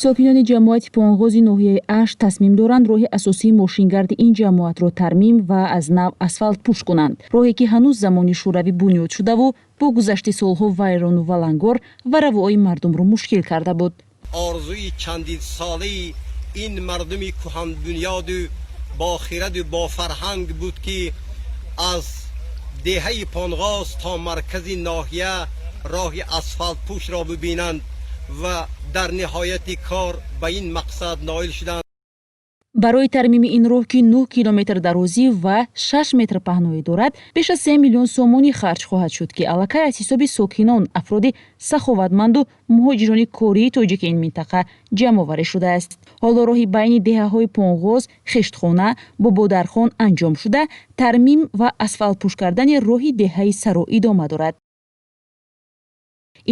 сокинони ҷамоати понғози ноҳияи Аш тасмим доранд роҳи асосии мошингарди ин ҷамоатро тармим ва аз нав асфалт пӯш кунанд. роҳе ки ҳанӯз замони шӯравӣ бунёд шудаву бо гузашти солҳо вайрону валангор ва равои мардумро мушкил карда буд. орзуи чандин солаи ин мардуми кӯҳанбунёду бохираду бофарҳанг буд ки аз деҳаи понғоз то маркази ноҳия роҳи асфалтпӯшро бибинанд ва дар ниҳояти кор ба ин мақсад ноил шуданд. барои тармими ин роҳ ки 9 километр дарозӣ ва 6 метр паҳноӣ дорад, беш аз 3 миллион сомонӣ харҷ хоҳад шуд ки аллакай аз ҳисоби сокинон, афроди саховатманду муҳоҷирони кории тоҷики ин минтақа ҷамъоварӣ шудааст. ҳоло роҳи байни деҳаҳои понғоз, хештхона, бободархон анҷом шуда, тармим ва асфалтпӯш кардани роҳи деҳаи саро идома дорад.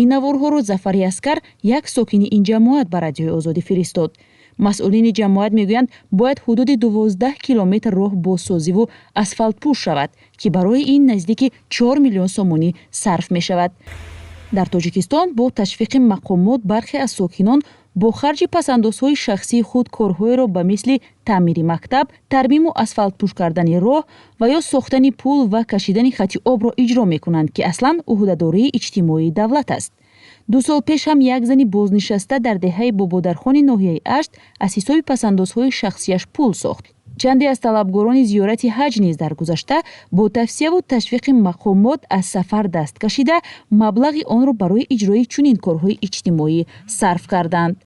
ин наворҳоро Зафари Аскар, як сокини ин ҷамоат, ба Радиои Озодӣ фиристод. масъулини ҷамоат мегӯянд, бояд ҳудуди 12 километр роҳ бозсозиву асфалтпӯш шавад, ки барои ин наздики 4 миллион сомонӣ сарф мешавад. дар Тоҷикистон бо ташвиқи мақомот бархе аз сокинон бо харҷи пасандозҳои шахсии худ корҳоеро ба мисли таъмири мактаб, тармиму асфалтпӯш кардани роҳ ва ё сохтани пул ва кашидани хати обро иҷро мекунанд, ки аслан уҳдадории иҷтимоии давлат аст. 2 сол пеш ҳам як зани бознишаста дар деҳаи бободархони ноҳияи Ашт аз ҳисоби пасандозҳои шахсияш пул сохт. чанде аз талабгорони зиёрати ҳаҷ низ дар гузашта бо тавсияву ташвиқи мақомот аз сафар даст кашида, маблағи онро барои иҷрои чунин корҳои иҷтимоӣ сарф карданд.